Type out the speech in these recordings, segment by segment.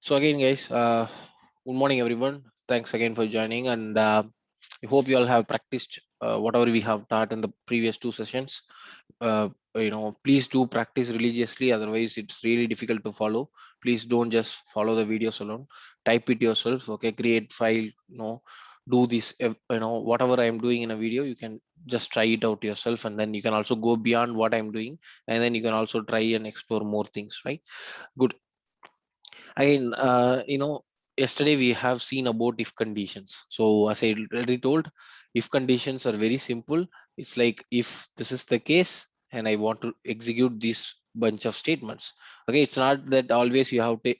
So again, guys, good morning, everyone. Thanks again for joining, and I hope you all have practiced whatever we have taught in the previous two sessions. Please do practice religiously. Otherwise, it's really difficult to follow. Please don't just follow the videos alone. Type it yourself. Okay, create file. Do this. Whatever I am doing in a video, you can just try it out yourself, and then you can also go beyond what I'm doing, and then you can also try and explore more things. Right? Good. Again, yesterday we have seen about if conditions. So as I already told, if conditions are very simple. It's like if this is the case and I want to execute this bunch of statements. Okay, it's not that always you have to,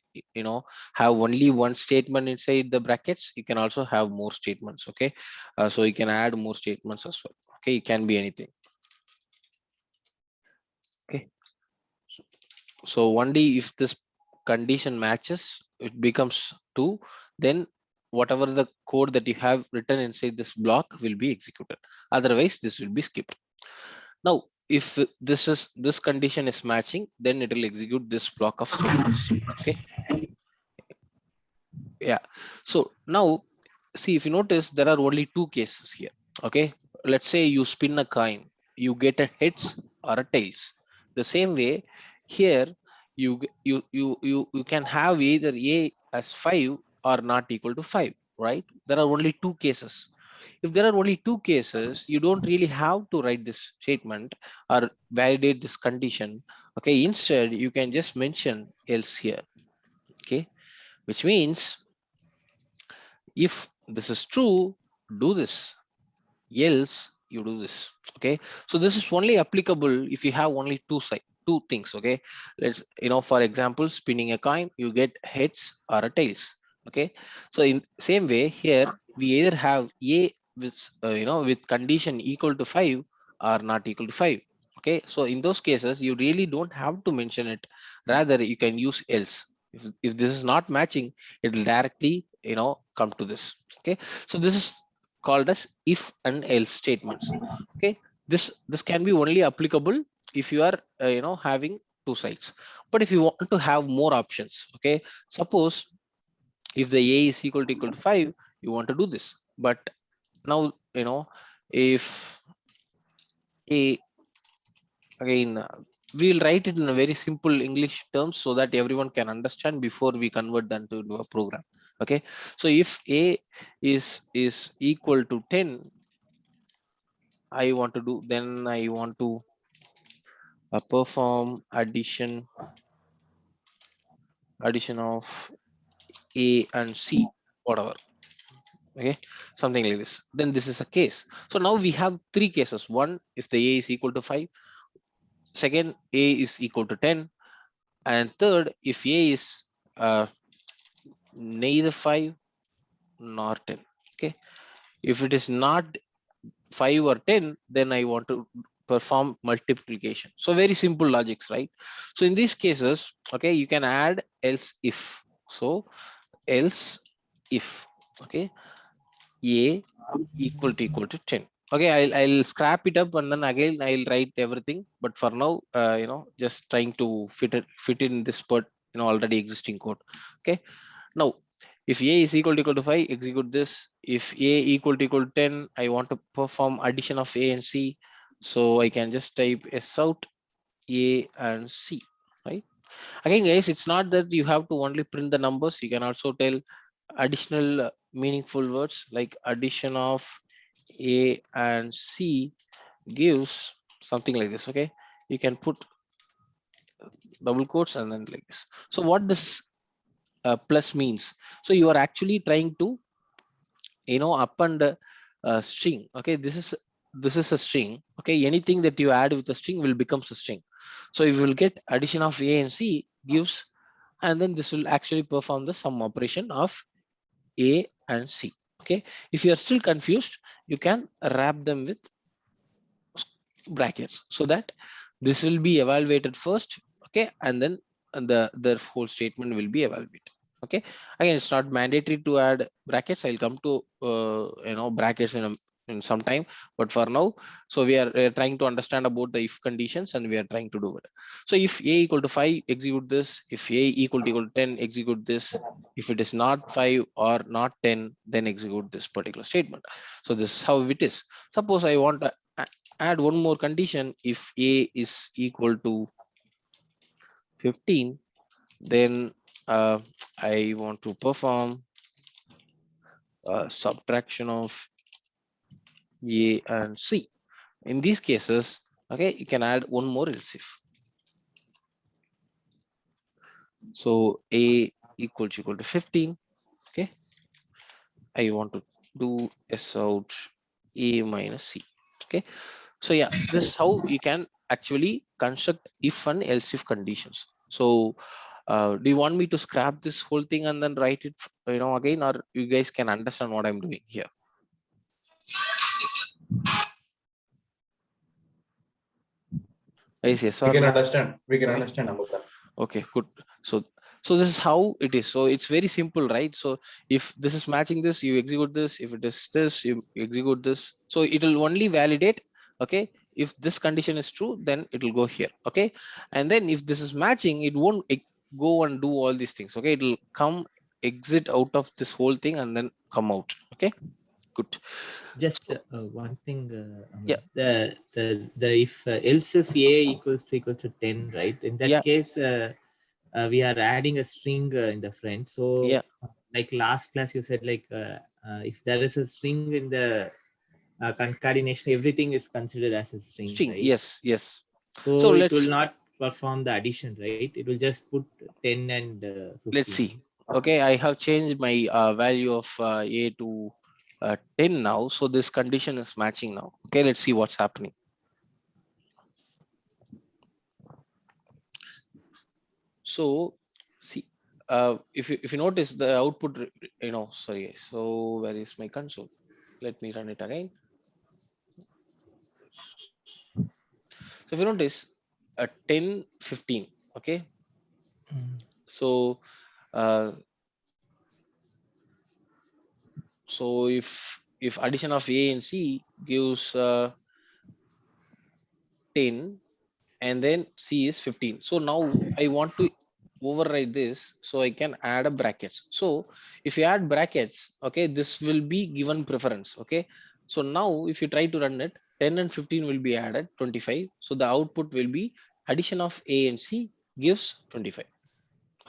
have only one statement inside the brackets. You can also have more statements. Okay, so you can add more statements as well. Okay, it can be anything. Okay, so only if this condition matches, it becomes 2, then whatever the code that you have written inside this block will be executed. Otherwise this will be skipped. Now if this condition is matching, then it will execute this block of statements. Okay, yeah. So now see, if you notice, there are only two cases here. Okay, let's say you spin a coin, you get a heads or a tails. The same way here, you can have either a as 5 or not equal to 5, right? There are only two cases. If there are only two cases, you don't really have to write this statement or validate this condition. Okay, instead you can just mention else here. Okay, which means if this is true, do this, else you do this. Okay, so this is only applicable if you have only two things. Okay, let's, for example, spinning a coin, you get heads or a tails. Okay, so in same way here, we either have a with with condition equal to 5 or not equal to 5. Okay, so in those cases you really don't have to mention it. Rather you can use else. If this is not matching, it will directly come to this. Okay, so this is called as if and else statements. Okay, this can be only applicable if you are having two sides. But if you want to have more options, okay, suppose if the a is equal to 5, you want to do this. But now if a, again, we'll write it in a very simple English terms so that everyone can understand before we convert that into a program. Okay, so if a is equal to 10, I want to do, then I want to perform addition of a and c, whatever. Okay, something like this. Then this is a case. So now we have three cases. One, if the a is equal to 5. Second, a is equal to 10. And third, if a is neither 5 nor 10. Okay, if it is not 5 or 10, then I want to perform multiplication. So very simple logics, right? So in these cases, okay, you can add else if. So else if, okay, a equal to 10. Okay, I'll scrap it up and then again I'll write everything. But for now, just trying to fit in this part, already existing code. Okay, now if a is equal to 5, execute this. If a equal to 10, I want to perform addition of a and c. So I can just type s out a and c, right? Again, guys, it's not that you have to only print the numbers. You can also tell additional meaningful words like addition of a and c gives something like this. Okay, you can put double quotes and then like this. So what this plus means? So you are actually trying to append a string. Okay, this is a string. Okay, anything that you add with a string will becomes a string. So you will get addition of a and c gives, and then this will actually perform the sum operation of a and c. Okay, if you are still confused, you can wrap them with brackets so that this will be evaluated first. Okay, and then the whole statement will be evaluated. Okay, again, it's not mandatory to add brackets. I'll come to brackets in in some time, but for now, so we are trying to understand about the if conditions, and we are trying to do it. So if a equal to 5, execute this. If a equal to 10, execute this. If it is not 5 or not 10, then execute this particular statement. So this is how it is. Suppose I want to add one more condition. If a is equal to 15, then I want to perform subtraction of a and c. In these cases, okay, you can add one more else if. So a equal to 15. Okay, I want to do s out a minus c. Okay, so yeah, this is how you can actually construct if and else if conditions. So do you want me to scrap this whole thing and then write it, again, or you guys can understand what I'm doing here? Yes We or can no? understand. We can Okay. understand about that. Okay, good. So this is how it is. So it's very simple, right? So if this is matching this, you execute this. If it is this, you execute this. So it will only validate. Okay, if this condition is true, then it will go here. Okay, and then if this is matching, it won't go and do all these things. Okay, it will come exit out of this whole thing and then come out. Okay, good. Just So, one thing, yeah, the else if a equals to 10, right? In that yeah, case, we are adding a string in the front. So yeah. like last class you said, like if there is a string in the concatenation, everything is considered as a string, String. right? Yes, yes. So So it will let's not perform the addition, right? It will just put 10 and let's 15. see. Okay, I have changed my value of a to 10 now, so this condition is matching now. Okay, let's see what's happening. So see, if you notice the output, sorry, so where is my console? Let me run it again. So if you notice 10 15, okay, so uh, so if addition of a and c gives 10 and then c is 15, so now I want to override this, so I can add a brackets. So if you add brackets, okay, this will be given preference. Okay, so now if you try to run it, 10 and 15 will be added 25, so the output will be addition of a and c gives 25.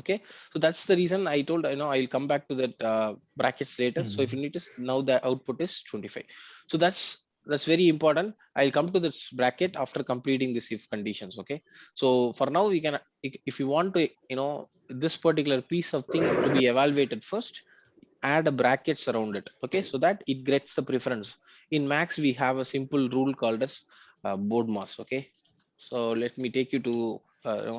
Okay, so that's the reason I told, I'll come back to that brackets later. So if you notice, now the output is 25. So that's very important. I'll come to this bracket after completing this if conditions. Okay, so for now we can, if you want to, this particular piece of thing to be evaluated first, add a brackets around it. Okay, so that it gets the preference. In max we have a simple rule called as BODMAS. Okay, so let me take you to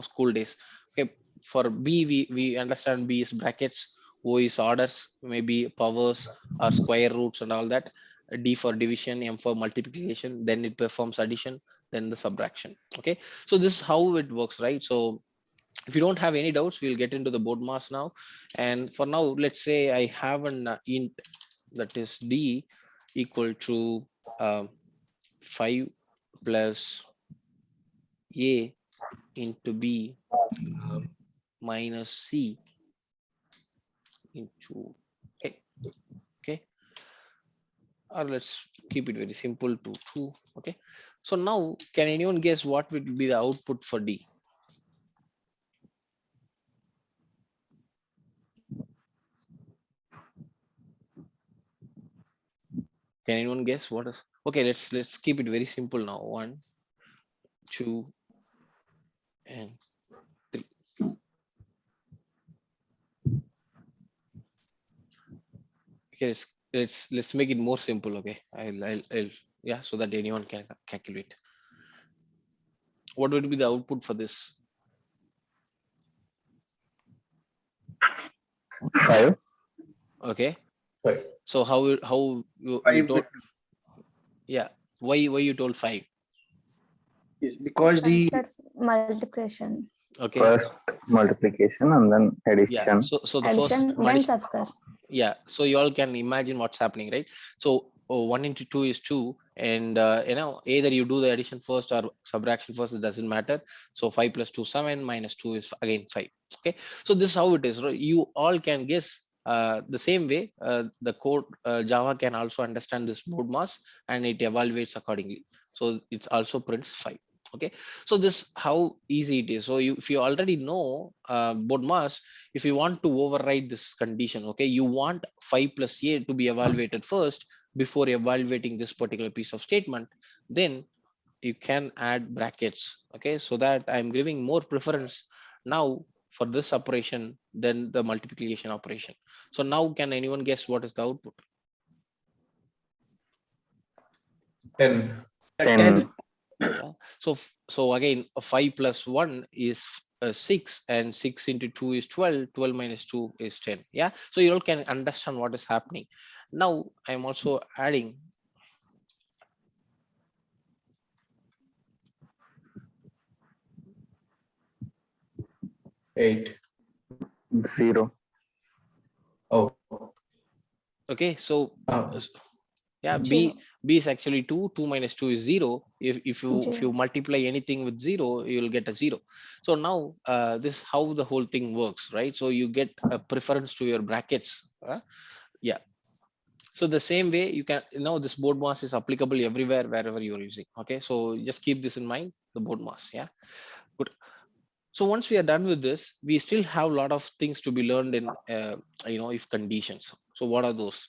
school days. Okay, for b we understand b is brackets, o is orders, maybe powers or square roots and all that, d for division, m for multiplication, then it performs addition, then the subtraction. Okay, so this is how it works, right? So if you don't have any doubts, we'll get into the BODMAS now. And for now, let's say I have an int that is d equal to 5 plus a into b minus c into a. Okay, or let's keep it very simple to 2. Okay, so now can anyone guess what will be the output for d? Can anyone guess what is? Okay, let's keep it very simple now. 1, 2, and 3. Okay, let's make it more simple. Okay, I'll yeah, so that anyone can calculate. What would be the output for this? 5. Okay, Right. so how you 5 told? Yeah, why you told 5? because the That's multiplication, Okay, First multiplication and then yeah, addition. so the first addition, then subtraction. yeah, so you all can imagine what's happening, right? So 1 into 2 is 2, and either you do the addition first or subtraction first, it doesn't matter. So 5 plus 2 7, minus 2 is again 5. Okay, so this is how it is, right? You all can guess the same way. The code Java can also understand this BODMAS, and it evaluates accordingly. So it also prints 5. Okay, so this how easy it is. So if you already know BODMAS, if you want to override this condition, okay, you want 5 plus a to be evaluated first before evaluating this particular piece of statement, then you can add brackets. Okay, so that I'm giving more preference now for this operation than the multiplication operation. So now can anyone guess what is the output? 10. 10. Yeah. So again, 5 plus 1 is 6, and 6 into 2 is 12. 12 minus 2 is 10. Yeah, so you all can understand what is happening. Now I'm also adding 8. 0. Oh. okay. So Oh. yeah, Zero. b is actually 2. 2 minus 2 is 0. If you Zero. multiply anything with 0, you will get a 0. So now this is how the whole thing works, right? So you get a preference to your brackets. Yeah, so the same way you can this BODMAS is applicable everywhere wherever you're using. Okay, so just keep this in mind, the BODMAS. Yeah, good. So once we are done with this, we still have a lot of things to be learned in if conditions. So what are those?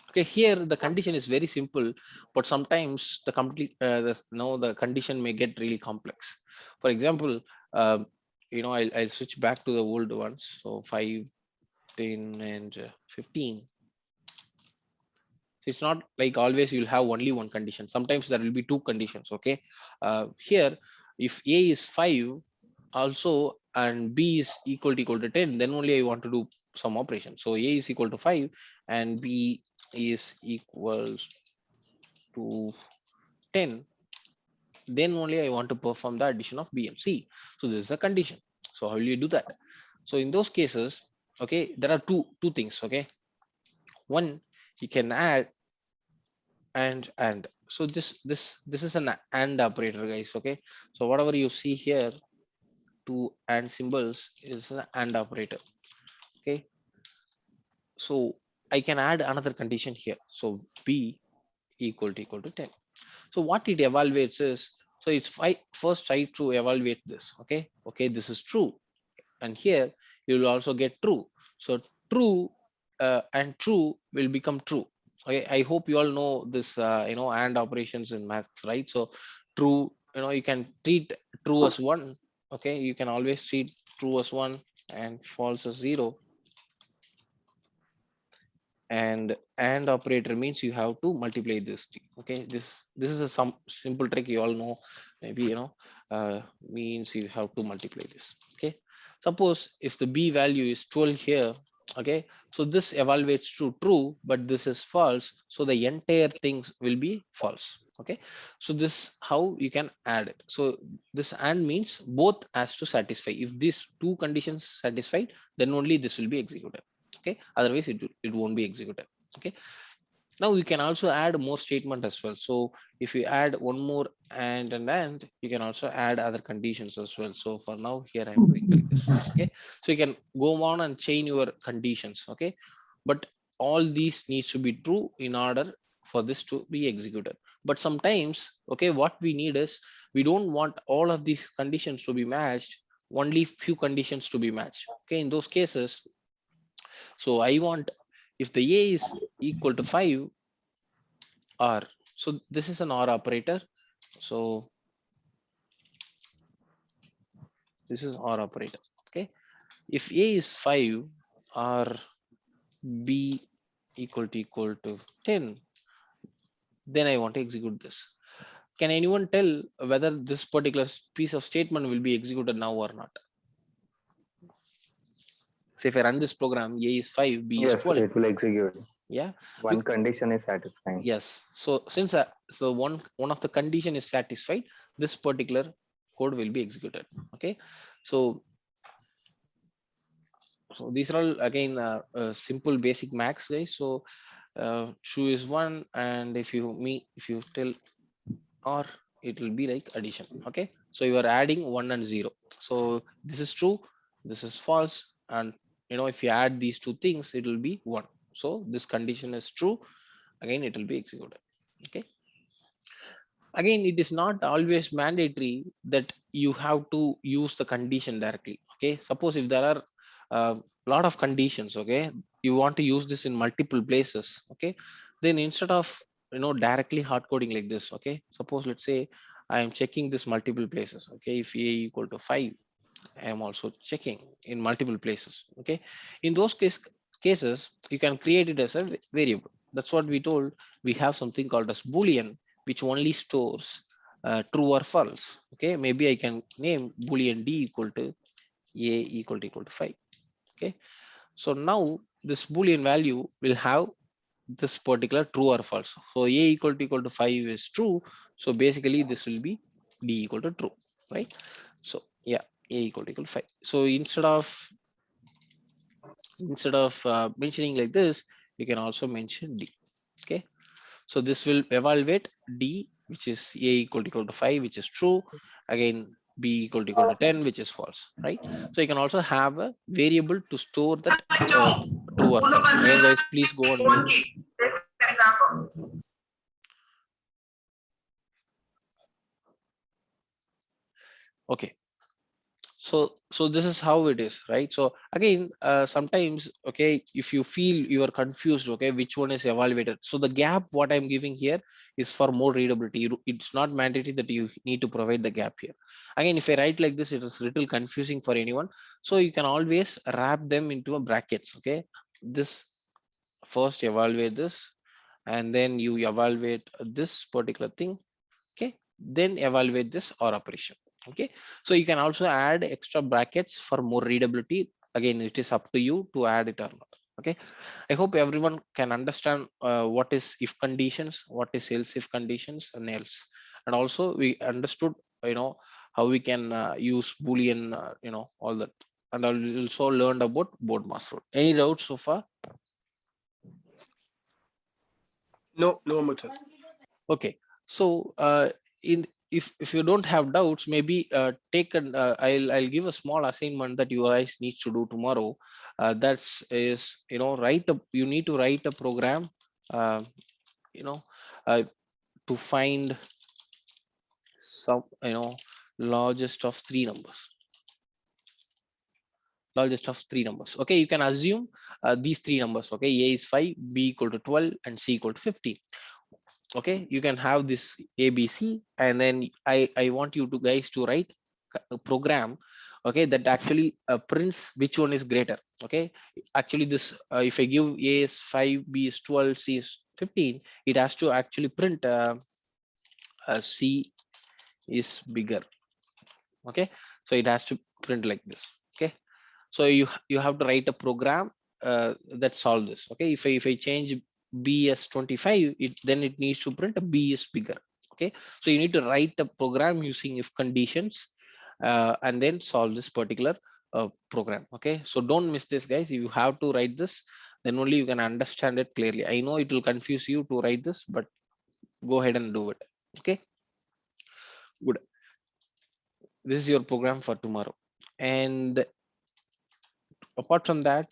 Okay, here the condition is very simple, but sometimes the the condition may get really complex. For example, I'll switch back to the old ones. So 5, 10, and 15. So it's not like always you'll have only one condition. Sometimes there will be two conditions. Okay, here if a is 5 also and b is equal to 10, then only I want to do some operation. So a is equal to 5 and b is equals to 10, then only I want to perform the addition of b and c. So this is a condition. So how will you do that? So in those cases, okay, there are two things. Okay, one, you can add and so this is an and operator, guys. Okay, so whatever you see here, two and symbols, is an and operator. Okay, so I can add another condition here. So b equal to 10. So what it evaluates is, so it's first try to evaluate this. Okay, this is true, and here you will also get true. So true and true will become true. Okay, I hope you all know this and operations in maths, right? So true, you can treat true as 1. Okay, you can always treat true as 1 and false as 0. And operator means you have to multiply this. Okay, this is some simple trick you all know. Maybe means you have to multiply this. Okay, suppose if the b value is 12 here. Okay, so this evaluates to true, but this is false, so the entire things will be false. Okay, so this how you can add it. So this and means both has to satisfy. If these two conditions satisfied, then only this will be executed. Okay, otherwise it won't be executed. Okay, now you can also add more statement as well. So if you add one more and you can also add other conditions as well. So for now here I'm doing like this. Okay, so you can go on and chain your conditions. Okay, but all these needs to be true in order for this to be executed. But sometimes, okay, what we need is, we don't want all of these conditions to be matched, only few conditions to be matched. Okay, in those cases, so I want, if the a is equal to 5 or, so this is an or operator. So this is or operator. Okay, if a is 5 or b equal to 10, then I want to execute this. Can anyone tell whether this particular piece of statement will be executed now or not? So if I run this program, a is 5, b is Yes, 12. it will execute. Yeah, One condition is satisfying. yes. So since so one of the condition is satisfied, this particular code will be executed. Okay, so these are all again simple basic max, guys. So shoe is 1, and if you tell or, it will be like addition. Okay, so you are adding 1 and 0. So this is true, this is false, and if you add these two things, it will be 1. So this condition is true. Again, it will be executed. Okay, again, it is not always mandatory that you have to use the condition directly. Okay, suppose if there are a lot of conditions, okay, you want to use this in multiple places. Okay, then instead of directly hard coding like this, okay, suppose let's say I am checking this multiple places. Okay, if a equal to 5, I am also checking in multiple places. Okay, in those cases, you can create it as a variable. That's what we told. We have something called as boolean, which only stores true or false. Okay, maybe I can name boolean d equal to a equal to 5. Okay, so now this boolean value will have this particular true or false. So a equal to 5 is true. So basically this will be d equal to true, right? So yeah, a equal to 5. So instead of mentioning like this, you can also mention d. Okay, so this will evaluate d, which is a equal to 5, which is true. Again, b equal to 10, which is false, right? So you can also have a variable to store that true or false. Again, guys, please go on mute. Okay, so this is how it is, right? So again, sometimes, okay, if you feel you are confused, okay, which one is evaluated, so the gap what I'm giving here is for more readability. It's not mandatory that you need to provide the gap here. Again, if I write like this, it is little confusing for anyone, so you can always wrap them into a brackets. Okay, this first evaluate this, and then you evaluate this particular thing. Okay, then evaluate this or operation. Okay, so you can also add extra brackets for more readability. Again, it is up to you to add it or not. Okay, I hope everyone can understand what is if conditions, what is else if conditions, and else. And also we understood how we can use boolean, all that. And I also learned about BODMAS rule. Any doubts so far? No, Muthu. Okay, so in if you don't have doubts, maybe take an I'll give a small assignment that you guys need to do tomorrow. That's is you need to write a program, uh, you know uh, to find some largest of three numbers. Largest of three numbers. Okay, you can assume these three numbers. Okay, a is 5, b equal to 12, and c equal to 15. Okay, you can have this ABC, and then I want you to guys to write a program, okay, that actually prints which one is greater. Okay, actually this if I give a is 5, b is 12, c is 15, it has to actually print c is bigger. Okay, so it has to print like this. Okay, so you have to write a program that solve this. Okay, if I change b as 25, then it needs to print a b is bigger. Okay, so you need to write a program using if conditions and then solve this particular program. Okay, so don't miss this, guys. You have to write this, then only you can understand it clearly. I know it will confuse you to write this, but go ahead and do it. Okay, good. This is your program for tomorrow. And apart from that,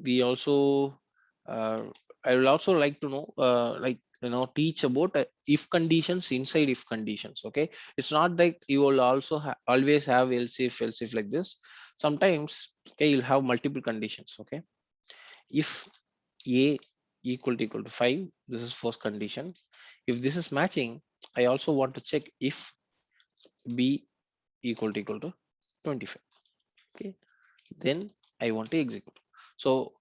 we also I will also like to know teach about if conditions inside if conditions. Okay, it's not like you will also always have else if like this. Sometimes, okay, you'll have multiple conditions. Okay, if a equal to 5, this is first condition. If this is matching, I also want to check if b equal to 25. Okay, then I want to execute. So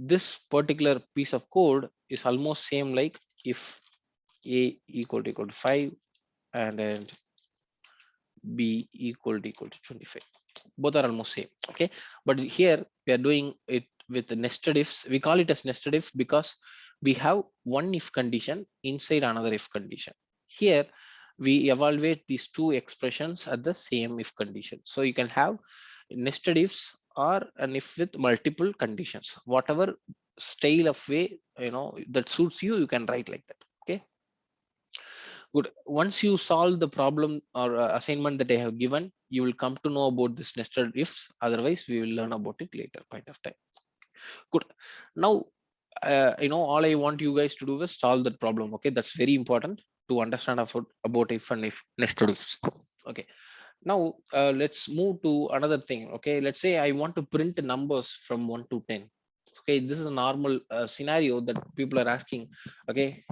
this particular piece of code is almost same like if a equal to 5 and b equal to 25. Both are almost same. Okay, but here we are doing it with nested ifs. We call it as nested if because we have one if condition inside another if condition. Here we evaluate these two expressions at the same if condition. So you can have nested ifs or an if with multiple conditions. Whatever style of way, that suits you, you can write like that. Okay, good. Once you solve the problem or assignment that I have given, you will come to know about this nested ifs. Otherwise, we will learn about it later point of time. Good. Now, all I want you guys to do is solve that problem. Okay, that's very important to understand about if and if nested ifs. Okay, now let's move to another thing. Okay, let's say I want to print numbers from 1 to 10. Okay, this is a normal scenario that people are asking. Okay,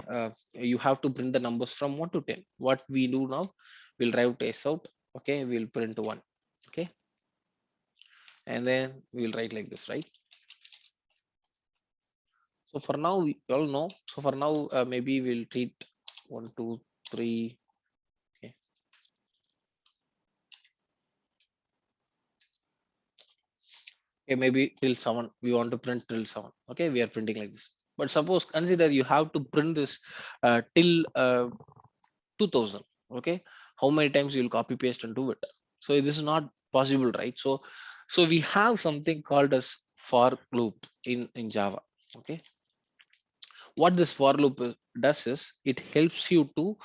you have to print the numbers from 1 to 10. What we do now, we'll write s out. Okay, we'll print 1. Okay, and then we'll write like this, right? So for now, we all know. So for now, maybe we'll treat 1, 2, 3. Okay. Okay, maybe till 7. We want to print till 7. Okay, we are printing like this. But suppose consider you have to print this till 2000. Okay, how many times you will copy paste and do it? So this is not possible, right? So we have something called as for loop in Java. Okay, what this for loop does is it helps you to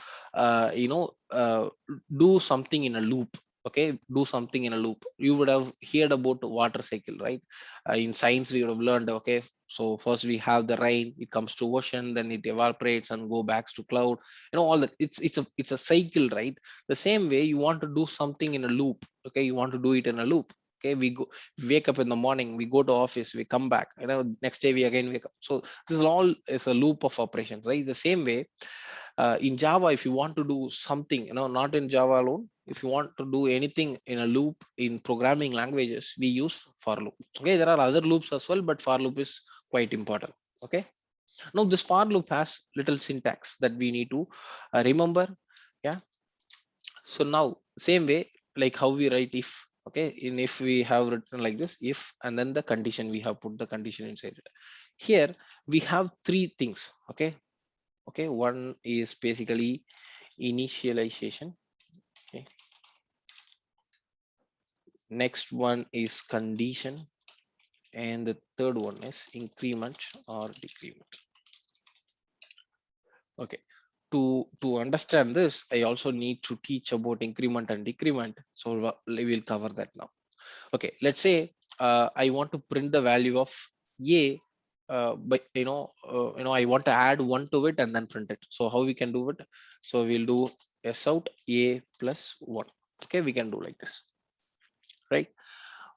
do something in a loop. Okay, do something in a loop. You would have heard about water cycle, right? In science we would have learned. Okay, so first we have the rain, it comes to ocean, then it evaporates and go back to cloud, all that. It's a cycle, right? The same way you want to do something in a loop. Okay, you want to do it in a loop. Okay, we wake up in the morning, we go to office, we come back, next day we again wake up. So this is all is a loop of operations, right? The same way in Java, if you want to do something, not in Java alone, if you want to do anything in a loop in programming languages, we use for loop. Okay, there are other loops as well, but for loop is quite important. Okay, now this for loop has little syntax that we need to remember. Yeah, so now same way like how we write if. Okay, in if we have written like this, if, and then the condition, we have put the condition inside it. Here we have three things. Okay, one is basically initialization. Okay, next one is condition, and the third one is increment or decrement. Okay, to understand this, I also need to teach about increment and decrement, so we'll cover that now. Okay, let's say I want to print the value of a, but I want to add 1 to it and then print it. So how we can do it? So we'll do s out a plus 1. Okay, we can do like this, right?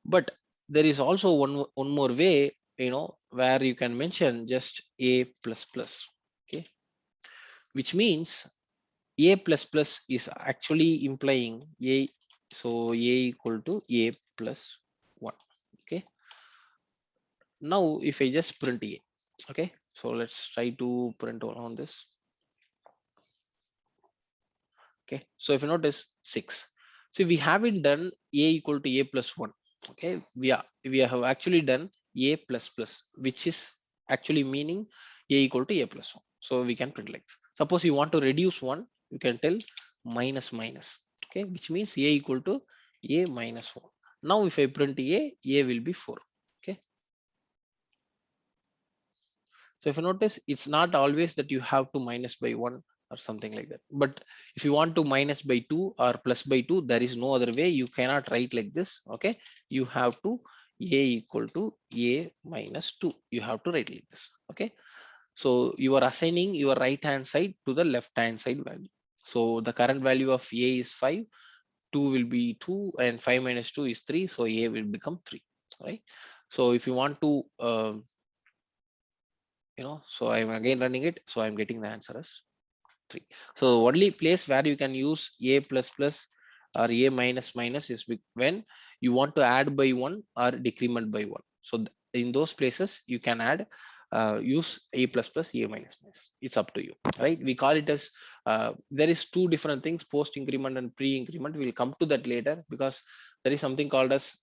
But there is also one more way, where you can mention just a plus plus. Okay, which means a plus plus is actually implying a, so a equal to a plus 1. Okay, now if I just print a, okay, so let's try to print on this. Okay, so if you notice 6, so we haven't done a equal to a plus 1. Okay, we have actually done a plus plus, which is actually meaning a equal to a plus 1. So we can print like this. Suppose you want to reduce 1, you can tell minus minus. Okay, which means a equal to a minus 1. Now if I print a will be 4. Okay, so if you notice, it's not always that you have to minus by 1 or something like that. But if you want to minus by 2 or plus by 2, there is no other way. You cannot write like this. Okay, you have to a equal to a minus 2. You have to write like this. Okay, so you are assigning your right hand side to the left hand side value. So the current value of a is 5, 2 will be 2, and 5 minus 2 is 3. So a will become 3, right? So if you want to so I'm again running it, so I'm getting the answer as 3. So only place where you can use a plus plus or a minus minus is when you want to add by 1 or decrement by 1. So in those places you can add use a plus plus, a minus minus. It's up to you, right? We call it as there is two different things, post increment and pre increment. We'll come to that later, because there is something called as,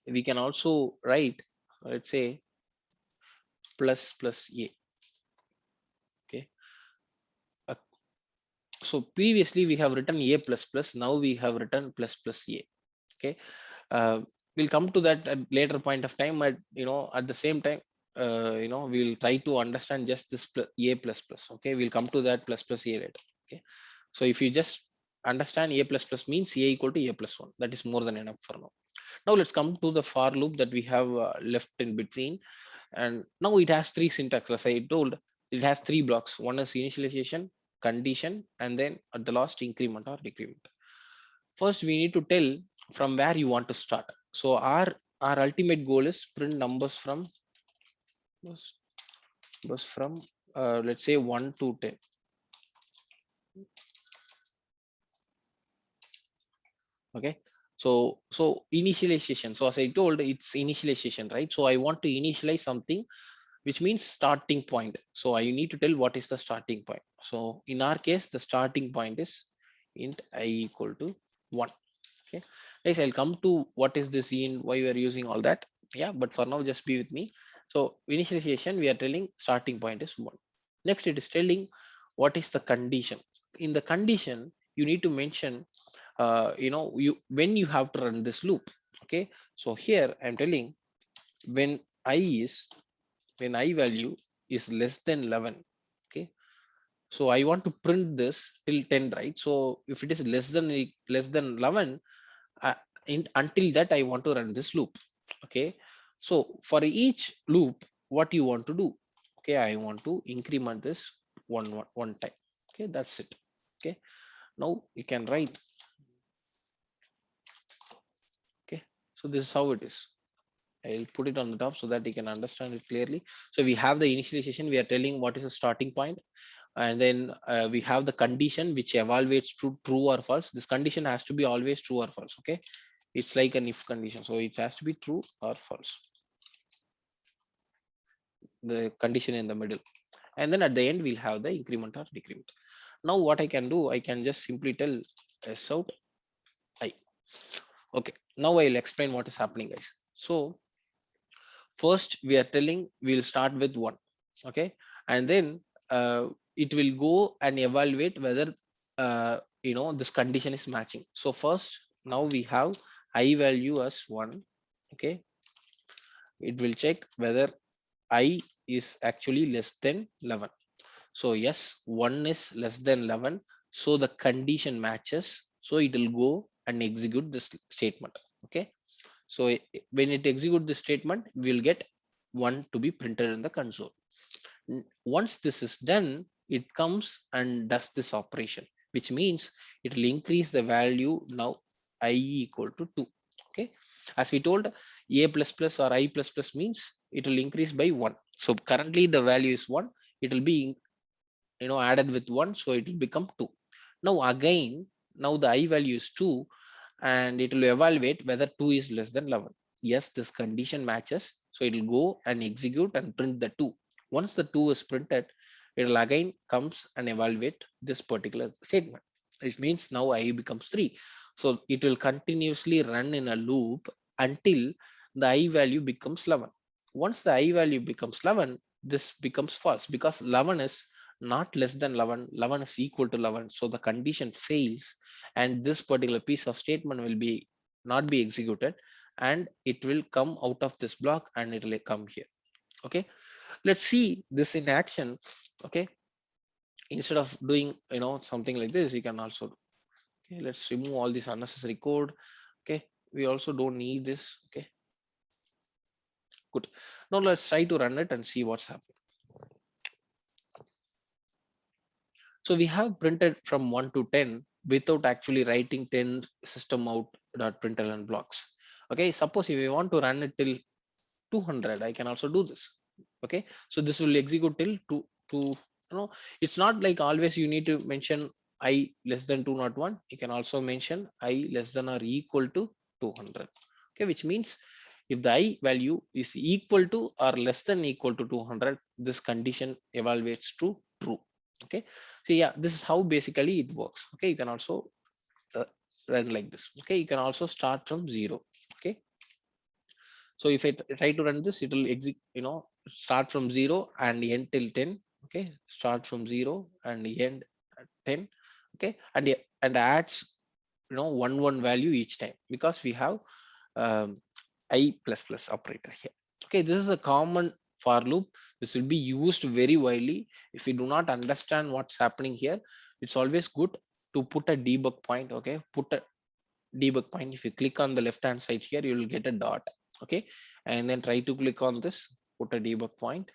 we can also write, let's say, plus plus a. Okay, so previously we have written a plus plus, now we have written plus plus a. Okay, we'll come to that at later point of time. At at the same time, we'll try to understand just this a plus plus. Okay, we'll come to that plus plus a later. Okay, so if you just understand a plus plus means a equal to a plus 1, that is more than enough for now. Now let's come to the for loop that we have left in between, and now it has three syntax. As I told, it has three blocks. One is initialization, condition, and then at the last increment or decrement. First we need to tell from where you want to start. So our ultimate goal is print numbers from let's say 1 to 10. Okay, so initialization, so as I told, it's initialization, right? So I want to initialize something, which means starting point. So I need to tell what is the starting point. So in our case, the starting point is int I equal to 1. Okay, guys, I'll come to what is this in, why we are using all that. Yeah, but for now just be with me. So initialization, we are telling starting point is 1. Next it is telling what is the condition. In the condition you need to mention when you have to run this loop. Okay, so here I'm telling when I value is less than 11. Okay, so I want to print this till 10, right? So if it is less than 11, until that I want to run this loop. Okay, so for each loop, what you want to do? Okay, I want to increment this one time. Okay, that's it. Okay, now you can write. Okay, so this is how it is. I'll put it on the top so that you can understand it clearly. So we have the initialization, we are telling what is the starting point, and then we have the condition which evaluates true or false. This condition has to be always true or false. Okay, it's like an if condition, so it has to be true or false, the condition in the middle, and then at the end we'll have the increment or decrement. Now what I can do, I can just simply tell s out I. Okay, now I'll explain what is happening, guys. So first we are telling we'll start with 1. Okay, and then it will go and evaluate whether this condition is matching. So first, now we have I value as 1. Okay, it will check whether I is actually less than 11. So yes, 1 is less than 11, so the condition matches, so it will go and execute this statement. Okay, so when it executes the statement, we'll get 1 to be printed in the console. Once this is done, it comes and does this operation, which means it will increase the value now I equal to 2. Okay, as we told, a plus plus or I plus plus means it will increase by 1. So currently the value is 1, it will be added with 1, so it will become 2. Now again, now the I value is 2, and it will evaluate whether 2 is less than 11. Yes, this condition matches, so it will go and execute and print the 2. Once the 2 is printed, it will again comes and evaluate this particular statement. It means now I becomes 3. So it will continuously run in a loop until the I value becomes 11. Once the I value becomes 11, this becomes false because 11 is not less than 11, 11 is equal to 11. So the condition fails, and this particular piece of statement will be not be executed, and it will come out of this block and it will come here. Okay, let's see this in action. Okay, instead of doing something like this, you can also okay, let's remove all this unnecessary code. Okay, we also don't need this. Okay, good. Now let's try to run it and see what's happening. So we have printed from 1 to 10 without actually writing 10 system out .println blocks. Okay, suppose if we want to run it till 200, I can also do this. Okay, so this will execute till it's not like always you need to mention I less than 201. You can also mention I less than or equal to 200. Okay, which means if the I value is equal to or less than equal to 200, this condition evaluates to true. Okay, so yeah, this is how basically it works. Okay, you can also run like this. Okay, you can also start from 0. Okay, so if I try to run this, it will exit start from 0 and end till 10. Okay, start from 0 and end at 10. Okay, and adds 1 value each time because we have I plus plus operator here. Okay, this is a common for loop. This will be used very widely. If you do not understand what's happening here, it's always good to put a debug point. Okay, put a debug point. If you click on the left hand side here, you will get a dot. Okay, and then try to click on this, put a debug point.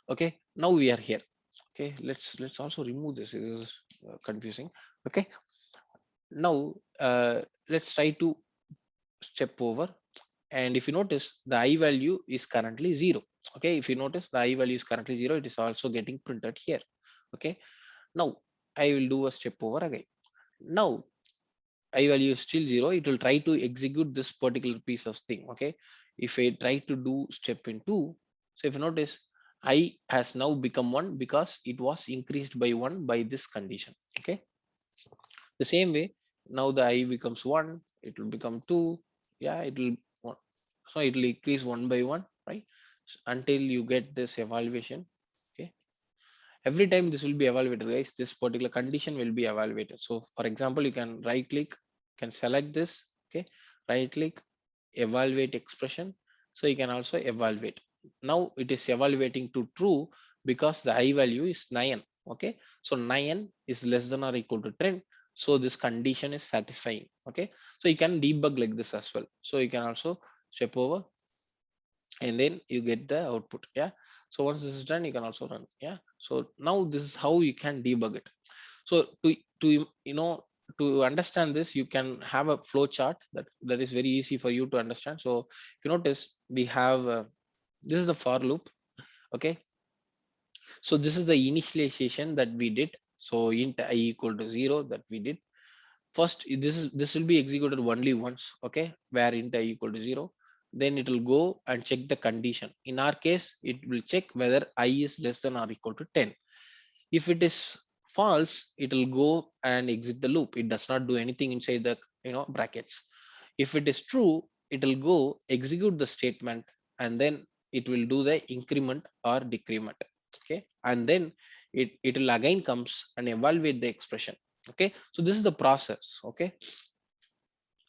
Okay, now we are here. Okay, let's also remove this. It is confusing. Okay, now let's try to step over. And if you notice, the I value is currently 0. Okay, if you notice, the I value is currently 0. It is also getting printed here. Okay, now I will do a step over again. Now I value is still 0. It will try to execute this particular piece of thing. Okay, if I try to do step in 2, so if you notice, I has now become 1 because it was increased by 1 by this condition. Okay, the same way, now the I becomes 1, it will become 2. Yeah, it will, so it will increase 1 by 1, right? Until you get this evaluation. Okay, every time this will be evaluated, guys. This particular condition will be evaluated. So for example, you can right click, can select this. Okay, right click, evaluate expression. So you can also evaluate. Now it is evaluating to true because the I value is 9. Okay, so 9 is less than or equal to 10. So this condition is satisfying. Okay, so you can debug like this as well. So you can also step over, and then you get the output. Yeah, so once this is done, you can also run. Yeah, so now this is how you can debug it. So to to understand this, you can have a flow chart that is very easy for you to understand. So if you notice, we have this is the for loop. Okay, so this is the initialization that we did. So int I equal to 0 that we did. First, this will be executed only once. Okay, where int I equal to 0, then it will go and check the condition. In our case, it will check whether I is less than or equal to 10. If it is false, it will go and exit the loop. It does not do anything inside the brackets. If it is true, it will go execute the statement, and then it will do the increment or decrement. Okay, and then it will again comes and evaluate the expression. Okay, so this is the process. Okay,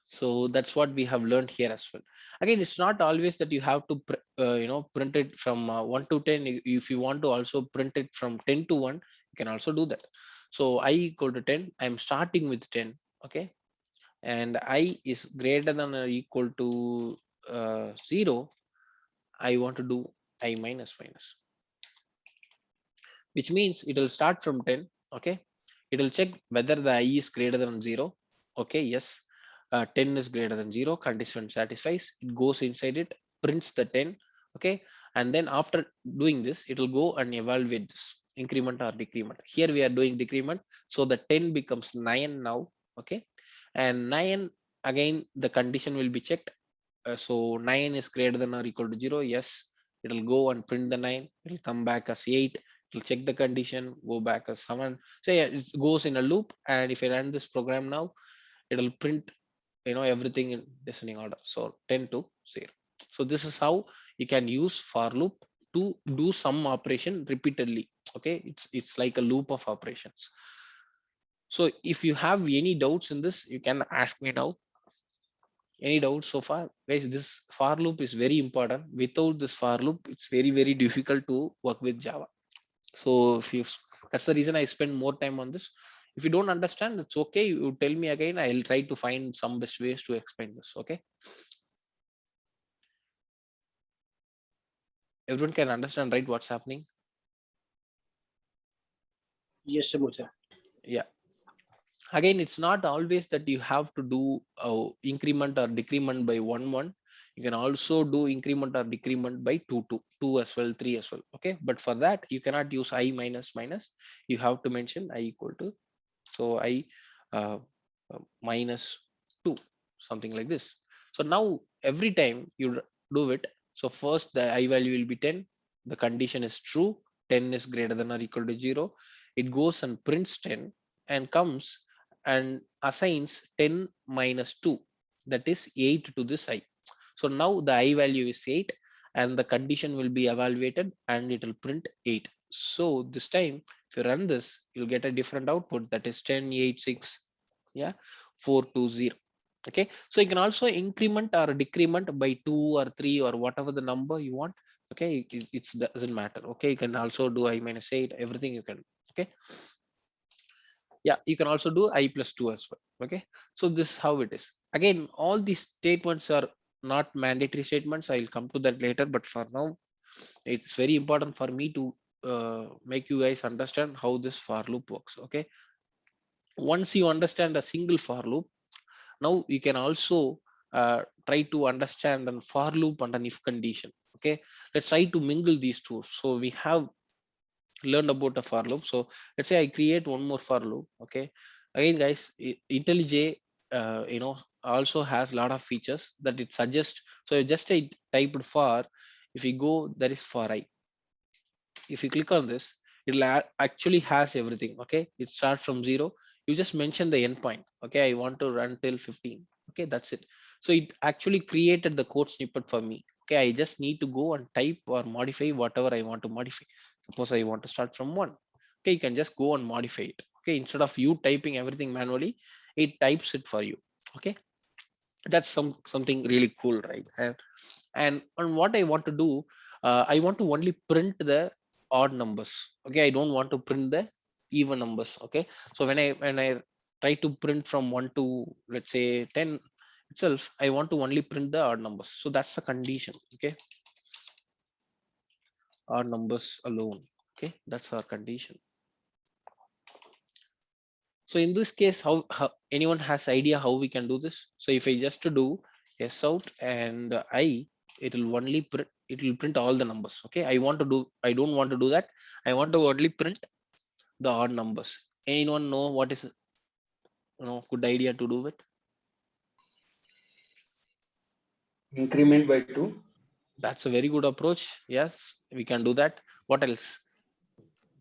so that's what we have learned here as well. Again, it's not always that you have to print it from 1 to 10. If you want to also print it from 10 to 1, you can also do that. So I equal to 10, I'm starting with 10. Okay, and I is greater than or equal to 0. I want to do I minus minus, which means it will start from 10. Okay, it will check whether the I is greater than 0. Okay, yes, 10 is greater than 0, condition satisfies, it goes inside it, prints the 10. Okay, and then after doing this, it will go and evaluate this increment or decrement. Here we are doing decrement, so the 10 becomes 9 now. Okay, and 9, again the condition will be checked. So 9 is greater than or equal to 0. Yes, it will go and print the 9. It will come back as 8. It will check the condition, go back as 7. So yeah, it goes in a loop. And if I run this program now, it will print everything in descending order. So 10 to 0. So this is how you can use for loop to do some operation repeatedly. Okay, it's like a loop of operations. So if you have any doubts in this, you can ask me now. Any doubts so far, guys? This for loop is very important. Without this for loop, it's very difficult to work with Java. So if you, that's the reason I spend more time on this. If you don't understand, it's okay, you tell me again. I'll try to find some best ways to explain this. Okay, everyone can understand, right, what's happening? Yes, Samudra. Yeah, again, it's not always that you have to do increment or decrement by 1 You can also do increment or decrement by 2 as well, 3 as well. Okay, but for that you cannot use I minus minus. You have to mention I equal to, so I uh, minus 2, something like this. So now every time you do it, so first the I value will be 10. The condition is true, 10 is greater than or equal to 0. It goes and prints 10 and comes and assigns 10 minus 2, that is 8 to this I. So now the I value is 8 and the condition will be evaluated and it will print 8. So this time if you run this, you'll get a different output, that is 10 8 6, yeah, 4 2 0. Okay, so you can also increment or decrement by 2 or 3 or whatever the number you want. Okay, it doesn't matter. Okay, you can also do I minus 8, everything you can. Okay, yeah, you can also do I plus 2 as well. Okay, so this is how it is. Again, all these statements are not mandatory statements. I'll come to that later, but for now it's very important for me to make you guys understand how this for loop works. Okay, once you understand a single for loop, now you can also try to understand a for loop and an if condition. Okay, let's try to mingle these two. So we have learned about a for loop. So let's say I create one more for loop. Okay, again guys, IntelliJ also has a lot of features that it suggests. So just I typed for, if you go, there is for I. If you click on this, it'll actually has everything. Okay, it starts from 0. You just mention the endpoint. Okay, I want to run till 15. Okay, that's it. So it actually created the code snippet for me. Okay, I just need to go and type or modify whatever I want to modify. Suppose I want to start from 1. Okay, you can just go and modify it. Okay, instead of you typing everything manually, it types it for you. Okay, that's something really cool, right? And what I want to do, I want to only print the odd numbers. Okay, I don't want to print the even numbers. Okay, so when I try to print from 1 to, let's say, 10 itself, I want to only print the odd numbers. So that's the condition. Okay, odd numbers alone. Okay, that's our condition. So in this case, how anyone has idea how we can do this? So if I just to do s out and I, it will only print, it will print all the numbers. Okay, I don't want to do that. I want to only print the odd numbers. Anyone know what is good idea to do it? Increment by 2. That's a very good approach. Yes, we can do that. What else?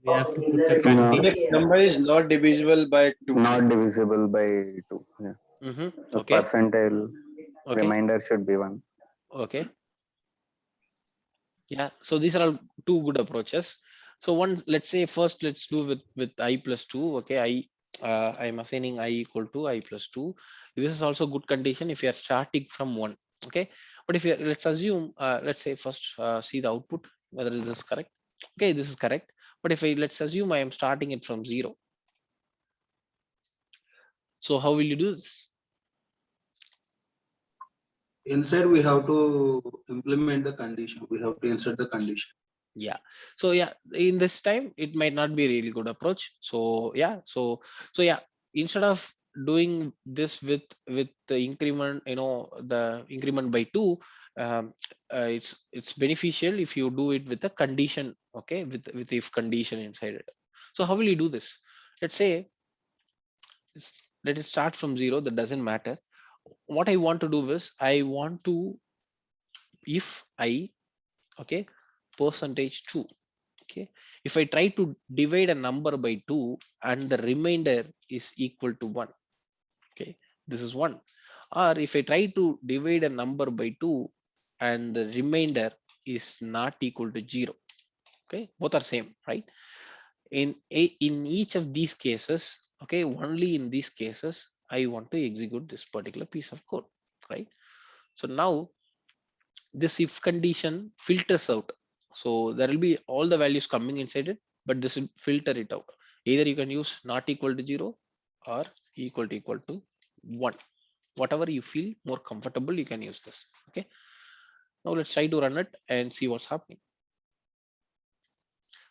We have to put a No, condition. If number is not divisible by 2. not divisible by 2. Yeah. The Okay. percentile Okay. remainder should be 1. Okay. Yeah, so these are all two good approaches. So one, let's say first let's do with I plus 2. Okay, I'm assigning I equal to I plus 2. This is also good condition if you are starting from 1. Okay, but if you let's assume, let's say first see the output whether this is correct. Okay, this is correct. But if I let's assume I am starting it from 0. So how will you do this? Inside we have to implement the condition. We have to insert the condition. Yeah, so yeah, in this time it might not be a really good approach. So yeah, so yeah, instead of doing this with the increment, the increment by 2, it's beneficial if you do it with a condition. Okay, with if condition inside it. So how will you do this? Let's say let it start from 0. That doesn't matter. What I want to do is I want to, if I, okay, percentage 2. Okay, if I try to divide a number by 2 and the remainder is equal to 1. Okay, this is 1. Or if I try to divide a number by 2 and the remainder is not equal to 0. Okay, both are same, right? In each of these cases, okay, only in these cases I want to execute this particular piece of code, right? So now this if condition filters out. So there will be all the values coming inside it, but this will filter it out. Either you can use not equal to 0 or equal to 1. Whatever you feel more comfortable, you can use this. Okay, now let's try to run it and see what's happening.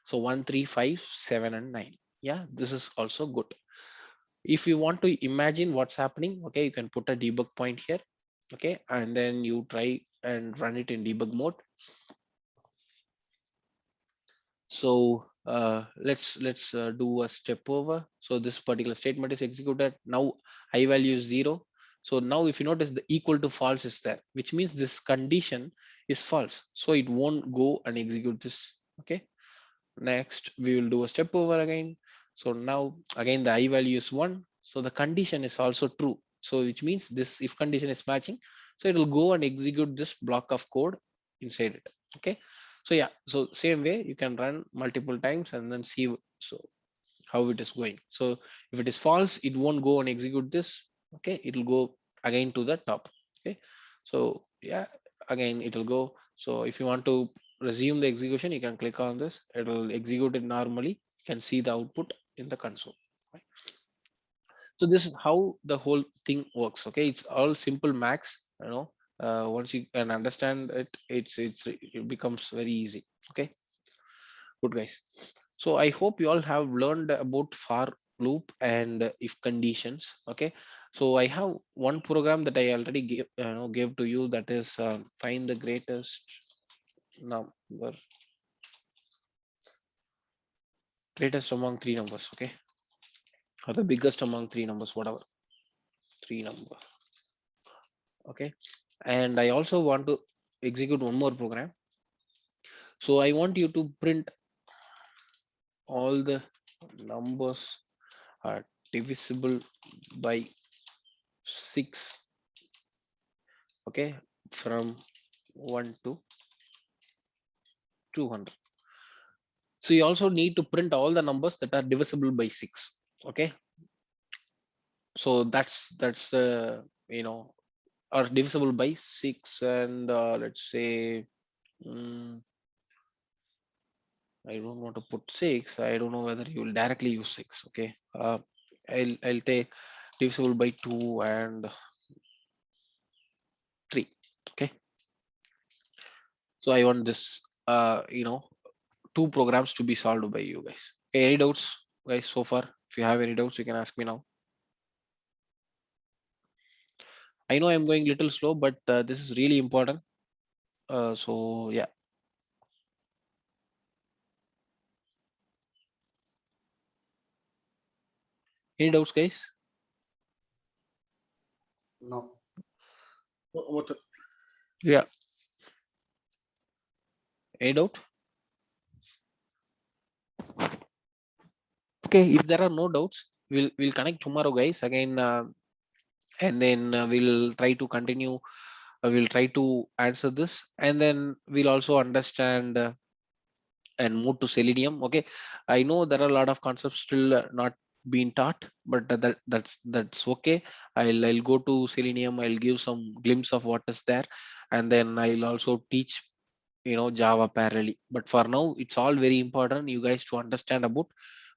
So 1 3 5 7 and 9. Yeah, this is also good. If you want to imagine what's happening, okay, you can put a debug point here. Okay, and then you try and run it in debug mode. So let's do a step over. So this particular statement is executed. Now I value is 0. So now if you notice, the equal to false is there, which means this condition is false, so it won't go and execute this. Okay, next we will do a step over again. So now again the I value is 1, so the condition is also true, so which means this if condition is matching, so it will go and execute this block of code inside it. Okay, so yeah, so same way you can run multiple times and then see so how it is going. So if it is false, it won't go and execute this. Okay, it will go again to the top. Okay, so yeah, again it will go. So if you want to resume the execution, you can click on this, it will execute it normally. You can see the output in the console. Right? So this is how the whole thing works. Okay, it's all simple max, once you can understand it, it becomes very easy. Okay, good guys. So I hope you all have learned about for loop and if conditions. Okay, so I have one program that I already gave to you, that is find the greatest number, greatest among three numbers. Okay, or the biggest among three numbers, whatever, three number. Okay, and I also want to execute one more program. So I want you to print all the numbers are divisible by 6. Okay, from 1 to 200. So you also need to print all the numbers that are divisible by 6. Okay, so that's are divisible by 6, and let's say I don't want to put 6. I don't know whether you will directly use 6. Okay, I'll take divisible by 2 and 3. Okay, so I want this two programs to be solved by you guys. Okay, any doubts guys so far? If you have any doubts, you can ask me now. I know I'm going a little slow, but this is really important. So yeah. Any doubts, guys? No. Yeah. Any doubt? Okay, if there are no doubts, we'll connect tomorrow, guys. Again, and then we'll try to continue. We'll try to answer this, and then we'll also understand and move to Selenium. Okay, I know there are a lot of concepts still not being taught, but that's okay. I'll go to Selenium. I'll give some glimpse of what is there, and then I'll also teach Java parallelly. But for now, it's all very important you guys to understand about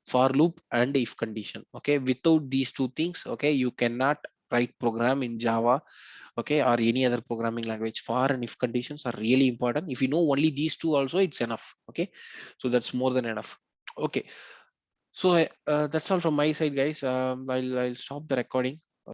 for loop and if condition. Okay, without these two things, okay, you cannot write program in Java, okay, or any other programming language. For and if conditions are really important. If you know only these two also, it's enough. Okay, so that's more than enough. Okay, so that's all from my side, guys. I'll stop the recording.